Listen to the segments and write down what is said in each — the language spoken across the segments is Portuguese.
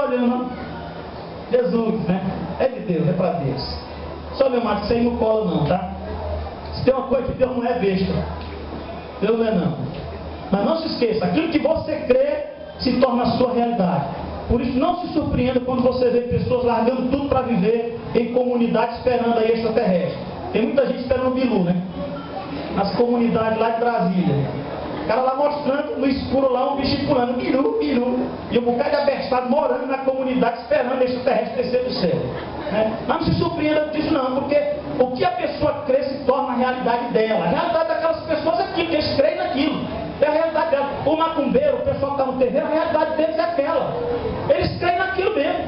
olhando, Jesus, né? É de Deus, é para Deus. Só, meu amado, isso aí não cola não, tá? Se tem uma coisa que Deus não é besta, Deus não é não. Mas não se esqueça, aquilo que você crê se torna a sua realidade. Por isso não se surpreenda quando você vê pessoas largando tudo para viver em comunidade esperando aí extraterrestre. Tem muita gente esperando o Bilu, né? Nas comunidades lá de Brasília. O cara lá mostrando no escuro lá um bicho pulando, Bilu, Bilu. E um bocado de abestado morando na comunidade esperando extraterrestre descer do céu. Né? Mas não se surpreenda disso não, porque o que a pessoa crê se torna a realidade dela. A realidade daquelas pessoas é aquilo, que eles creem naquilo. É a realidade dela. O macumbeiro, o pessoal que está no terreiro, a realidade deles é aquela. Eles creem naquilo mesmo.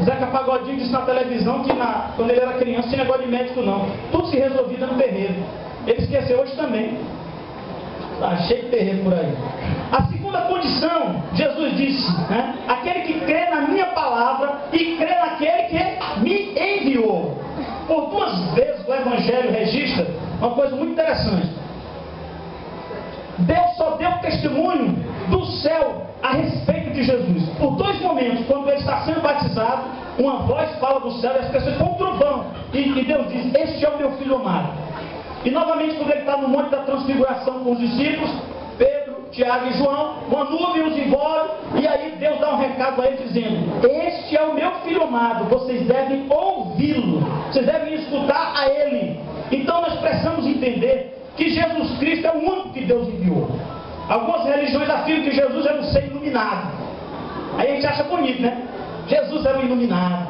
Zeca Pagodinho disse na televisão que quando ele era criança não tinha negócio de médico não. Tudo se resolvia no terreiro. Ele esqueceu hoje também. Está cheio de terreiro por aí. A segunda condição, Jesus disse, né? Aquele que crê na minha palavra e crê naquele que me enviou. Por 2 vezes o Evangelho registra uma coisa muito interessante. Deus só deu testemunho do céu a respeito de Jesus. Por 2 momentos, quando ele está sendo batizado, uma voz fala do céu e as pessoas com um trovão. E Deus diz, este é o meu filho amado. E novamente, quando ele está no monte da transfiguração com os discípulos, Pedro, Tiago e João, uma nuvem os envolve, e aí Deus dá um recado a eles dizendo, este é o meu filho amado, vocês devem ouvi-lo, vocês devem escutar a ele. Então nós precisamos entender que Jesus Cristo é o único que Deus enviou. Algumas religiões afirmam que Jesus era um ser iluminado. Aí a gente acha bonito, né? Jesus era um iluminado.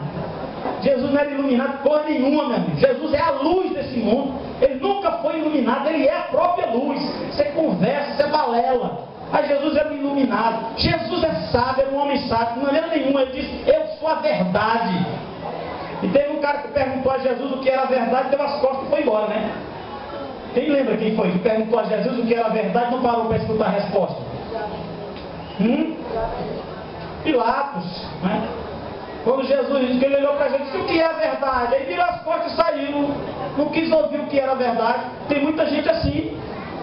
Jesus não era iluminado por nenhuma, meu amigo. Jesus é a luz desse mundo. Ele nunca foi iluminado, ele é a própria luz. Você conversa, você balela. Aí Jesus era um iluminado. Jesus é sábio, era um homem sábio. De maneira nenhuma, ele disse, eu sou a verdade. E teve um cara que perguntou a Jesus o que era a verdade, deu as costas e foi embora, né? Quem lembra quem foi que perguntou a Jesus o que era a verdade e não parou para escutar a resposta? Pilatos, né? Quando Jesus disse que ele olhou para a gente e disse o que é a verdade, aí virou as costas e saiu, não quis ouvir o que era a verdade. Tem muita gente assim,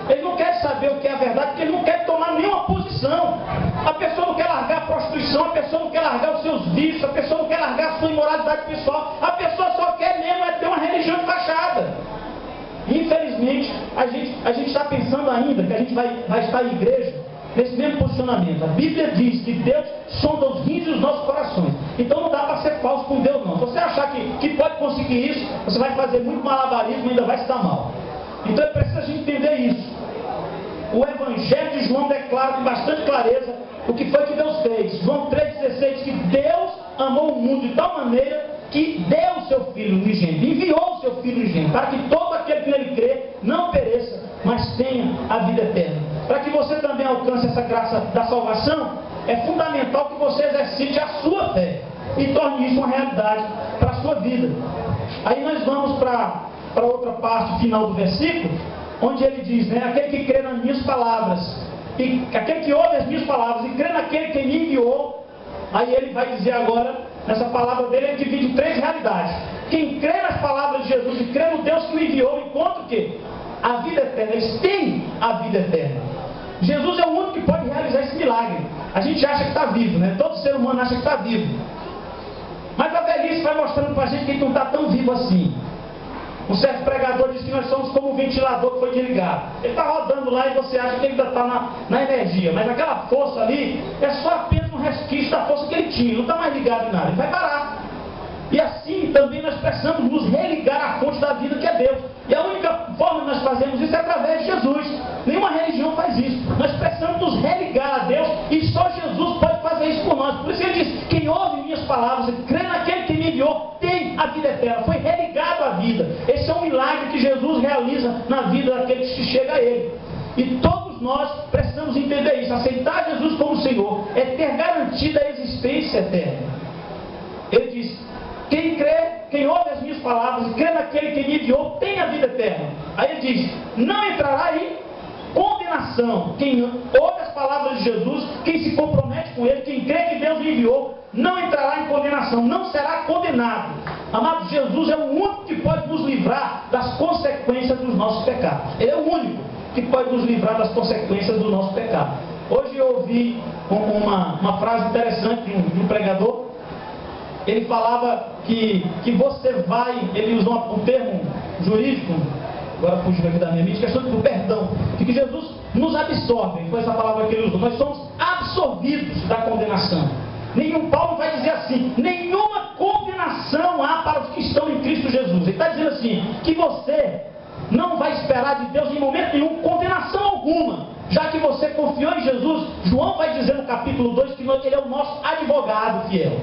ele não quer saber o que é a verdade, porque ele não quer tomar nenhuma posição. A pessoa não quer largar a prostituição, a pessoa não quer largar os seus vícios, a pessoa não quer largar a sua imoralidade pessoal, a pessoa só quer mesmo é ter uma religião de fachada. Infelizmente, a gente está pensando ainda que a gente vai estar em igreja nesse mesmo posicionamento. A Bíblia diz que Deus sonda os rins e os nossos corações. Então não dá para ser falso com Deus não. Se você achar que pode conseguir isso, você vai fazer muito malabarismo e ainda vai se dar mal. Então é preciso a gente entender isso. O Evangelho de João declara com bastante clareza o que foi que Deus fez. João 3,16 que Deus amou o mundo de tal maneira que deu o seu Filho unigênito, enviou o seu Filho unigênito, para que todo aquele que nele crê não pereça, mas tenha a vida eterna. Para que você também alcance essa graça da salvação, é fundamental que você exercite a sua fé e torne isso uma realidade para a sua vida. Aí nós vamos para outra parte final do versículo, onde ele diz, né, aquele que crê nas minhas palavras, e aquele que ouve as minhas palavras e crê naquele que me enviou, aí ele vai dizer agora, nessa palavra dele, ele divide em 3 realidades. Quem crê nas palavras de Jesus e crê no Deus que o enviou, encontra o quê? A vida eterna. Eles têm a vida eterna. Jesus é o único que pode realizar esse milagre. A gente acha que está vivo, né? Todo ser humano acha que está vivo. Mas a velhice vai mostrando para a gente que ele não está tão vivo assim. Um certo pregador disse que nós somos como um ventilador que foi desligado. Ele está rodando lá e você acha que ele ainda está na energia. Mas aquela força ali é só apenas um resquício da força que ele tinha. Não está mais ligado em nada. Ele vai parar. E assim também nós precisamos nos religar à fonte da vida que é Deus. E a única forma que nós fazemos isso é através de Jesus. Nenhuma religião faz isso. Nós precisamos nos religar a Deus e só Jesus pode fazer isso por nós. Por isso ele diz, quem ouve minhas palavras e crê naquele que me enviou, tem a vida eterna. Foi religado à vida. Esse é um milagre que Jesus realiza na vida daqueles que chega a Ele. E todos nós precisamos entender isso. Aceitar Jesus como Senhor é ter garantida a existência eterna. Ele diz, quem crê, quem ouve as minhas palavras e crê naquele que me enviou, tem a vida eterna. Aí ele diz, não entrará em condenação. Quem ouve as palavras de Jesus, quem se compromete com Ele, quem crê que Deus lhe enviou, não entrará em condenação, não será condenado. Amado, Jesus é o único que pode nos livrar das consequências dos nossos pecados. Ele é o único que pode nos livrar das consequências do nosso pecado. Hoje eu ouvi uma frase interessante de um pregador, ele falava que você vai, ele usou um termo jurídico, agora fugiu aqui da minha mente, questão do perdão, que Jesus nos absorve, foi essa palavra que ele usou, nós somos absorvidos da condenação. Paulo vai dizer assim, nenhuma condenação há para os que estão em Cristo Jesus. Ele está dizendo assim, que você não vai esperar de Deus em momento nenhum condenação alguma, já que você confiou em Jesus. João vai dizer no capítulo 2 que ele é o nosso advogado fiel,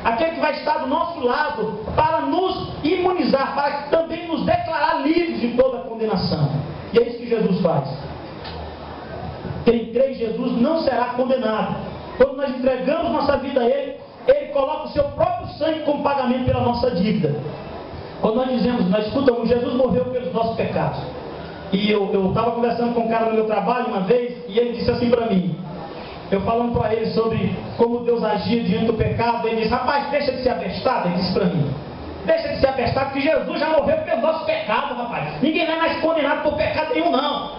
aquele que vai estar do nosso lado para nos imunizar, para também nos declarar livres de toda condenação. E é isso que Jesus faz. Quem crê em Jesus não será condenado. Quando nós entregamos nossa vida a Ele, Ele coloca o seu próprio sangue como pagamento pela nossa dívida. Quando nós dizemos, nós escutamos, Jesus morreu pelos nossos pecados. E eu estava conversando com um cara no meu trabalho uma vez, e ele disse assim para mim, eu falando para ele sobre como Deus agia diante do pecado, ele disse, rapaz, deixa de ser abestado, ele disse para mim. Deixa de ser abestado, porque Jesus já morreu pelos nossos pecados, rapaz. Ninguém é mais condenado por pecado nenhum, não.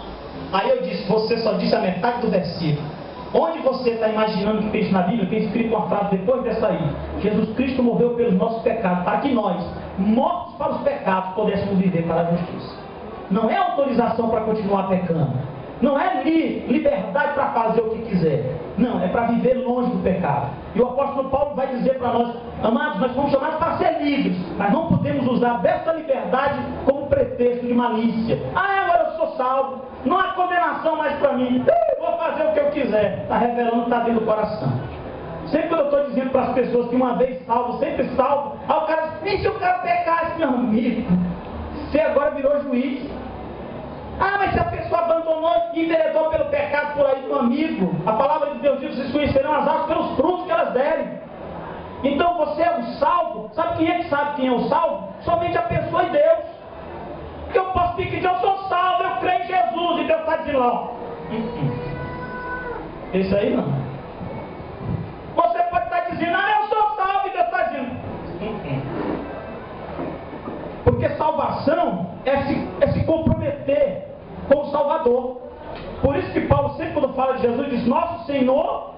Aí eu disse, você só disse a metade do versículo. Onde você está imaginando que tem isso na Bíblia, tem escrito uma frase depois dessa aí. Jesus Cristo morreu pelos nossos pecados, para que nós, mortos para os pecados, pudéssemos viver para a justiça. Não é autorização para continuar pecando. Não é liberdade para fazer o que quiser. Não, é para viver longe do pecado. E o apóstolo Paulo vai dizer para nós, amados, nós fomos chamados para ser livres, mas não podemos usar dessa liberdade como pretexto de malícia. Agora eu sou salvo, não há condenação mais para mim, vou fazer o que eu quiser. Está revelando o que está dentro do coração. Sempre que eu estou dizendo para as pessoas que uma vez salvo, sempre salvo, aí o cara diz, nem se o cara pecasse, meu amigo, você agora virou juiz. Mas se a pessoa abandonou e enveredou pelo pecado por aí, meu amigo, a palavra de Deus diz, vocês conhecerão as árvores pelos frutos que elas derem. Então você é o salvo. Sabe quem é que sabe quem é o salvo? Somente a pessoa e Deus. Porque eu posso pedir, eu sou salvo, eu creio em Jesus, e Deus está dizendo, ó. Isso aí não. Você pode estar dizendo, eu sou salvo, e Deus está dizendo. Porque salvação é se comprometer com o Salvador. Por isso que Paulo sempre quando fala de Jesus diz nosso Senhor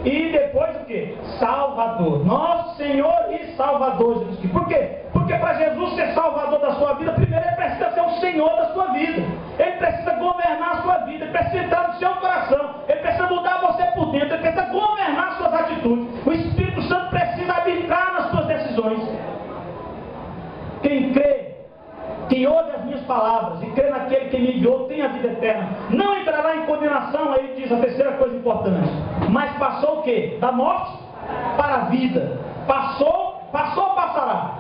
e depois o que? Salvador. Nosso Senhor e Salvador Jesus Cristo. Por quê? Porque para Jesus ser Salvador da sua vida, primeiro ele precisa ser o Senhor da sua vida. Ele precisa governar a sua vida, ele precisa entrar no seu coração, ele precisa mudar você por dentro, ele precisa governar as suas atitudes. O Espírito Santo precisa arbitrar nas suas decisões. Quem crê, quem ouve as minhas palavras e crê naquele que me enviou, tem a vida eterna. Não entrará em condenação, aí ele diz a terceira coisa importante. Mas passou o quê? Da morte para a vida. Passou ou passará?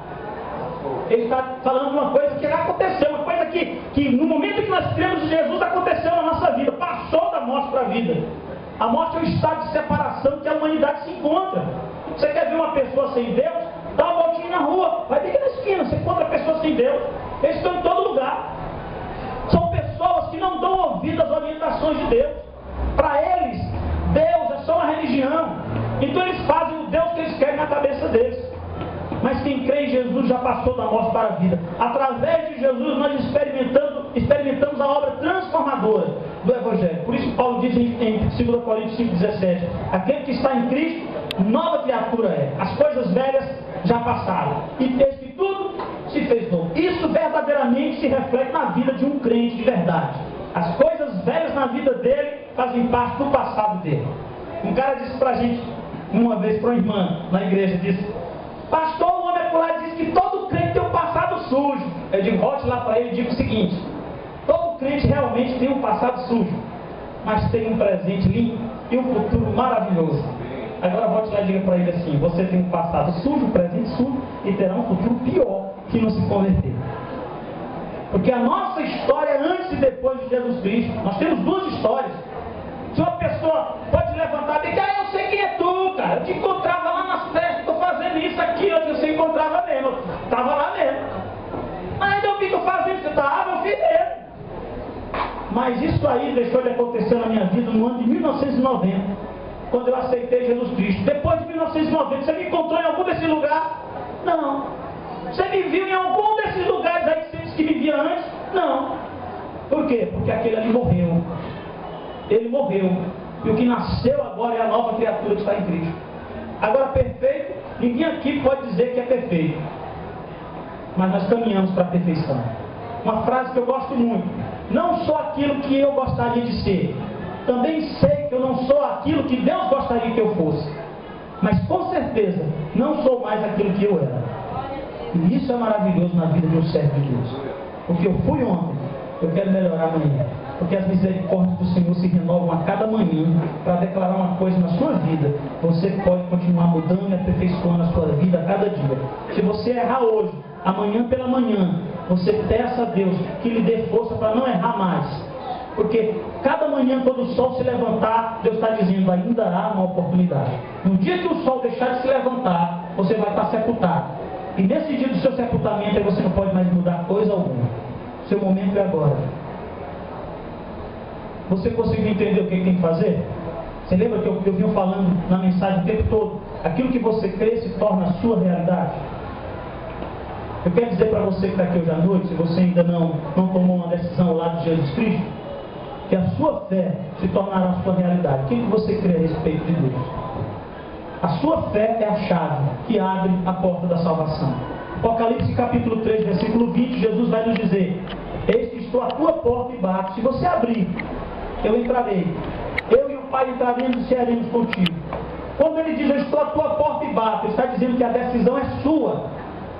Ele está falando de uma coisa que já aconteceu, uma coisa que no momento que nós cremos em Jesus aconteceu na nossa vida. Passou da morte para a vida. A morte é o estado de separação que a humanidade se encontra. Você quer ver uma pessoa sem Deus? Dá uma voltinha na rua, vai ter que ir na esquina, você encontra pessoas sem Deus. Eles estão em todo lugar. São pessoas que não dão ouvido às orientações de Deus. Para eles, Deus é só uma religião. Então eles fazem o Deus que eles querem na cabeça deles. Mas quem crê em Jesus já passou da morte para a vida. Através de Jesus nós experimentamos a obra transformadora do Evangelho. Por isso Paulo diz em 2 Coríntios 5,17: aquele que está em Cristo, nova criatura é. As coisas velhas já passaram. E desde que tudo se fez novo. Isso verdadeiramente se reflete na vida de um crente de verdade. As coisas velhas na vida dele fazem parte do passado dele. Um cara disse pra gente, uma vez para uma irmã na igreja, disse: pastor, o homem acolá diz que todo crente tem um passado sujo. Eu digo, volte lá para ele e digo o seguinte: todo crente realmente tem um passado sujo, mas tem um presente limpo e um futuro maravilhoso. Agora volte lá e diga para ele assim: você tem um passado sujo, um presente sujo e terá um futuro pior que não se converter. Porque a nossa história é antes e depois de Jesus Cristo. Nós temos duas histórias. Se uma pessoa pode levantar e dizer: eu sei quem é tu, cara, eu te encontrava lá nas festas, estou fazendo isso aqui, onde você encontrava mesmo, estava lá mesmo. Mas eu fico fazendo, você estava, eu fiz mesmo. Mas isso aí deixou de acontecer na minha vida no ano de 1990, quando eu aceitei Jesus Cristo. Depois de 1990, você me encontrou em algum desses lugares? Não. Você me viu em algum desses lugares aí que você disse que me via antes? Não. Por quê? Porque aquele ali morreu. Ele morreu. E o que nasceu agora é a nova criatura que está em Cristo. Agora, perfeito, ninguém aqui pode dizer que é perfeito. Mas nós caminhamos para a perfeição. Uma frase que eu gosto muito: não sou aquilo que eu gostaria de ser. Também sei que eu não sou aquilo que Deus gostaria que eu fosse. Mas com certeza, não sou mais aquilo que eu era. E isso é maravilhoso na vida de um servo de Deus. Porque eu fui ontem, eu quero melhorar amanhã. Porque as misericórdias do Senhor se renovam a cada manhã para declarar uma coisa na sua vida. Você pode continuar mudando e aperfeiçoando a sua vida a cada dia. Se você errar hoje, amanhã pela manhã, você peça a Deus que lhe dê força para não errar mais. Porque cada manhã, quando o sol se levantar, Deus está dizendo: ainda há uma oportunidade. No dia que o sol deixar de se levantar, você vai estar sepultado. E nesse dia do seu sepultamento, você não pode mais mudar coisa alguma. Seu momento é agora. Você conseguiu entender o que tem que fazer? Você lembra que eu vim falando na mensagem o tempo todo? Aquilo que você crê se torna a sua realidade. Eu quero dizer para você que está aqui hoje à noite, se você ainda não tomou uma decisão ao lado de Jesus Cristo, que a sua fé se tornará a sua realidade. O que você crê a respeito de Deus? A sua fé é a chave que abre a porta da salvação. Apocalipse capítulo 3, versículo 20, Jesus vai nos dizer: eis que estou à tua porta e bato. Se você abrir, eu entrarei. Eu e o Pai entraremos e cearemos contigo. Quando ele diz: eu estou à tua porta e bato, ele está dizendo que a decisão é sua,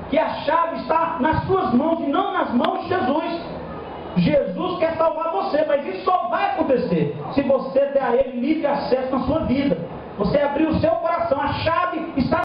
que a chave está nas suas mãos e não nas mãos de Jesus. Jesus quer salvar você, mas isso só vai acontecer se você der a Ele livre acesso na sua vida. Você abrir o seu coração, a chave está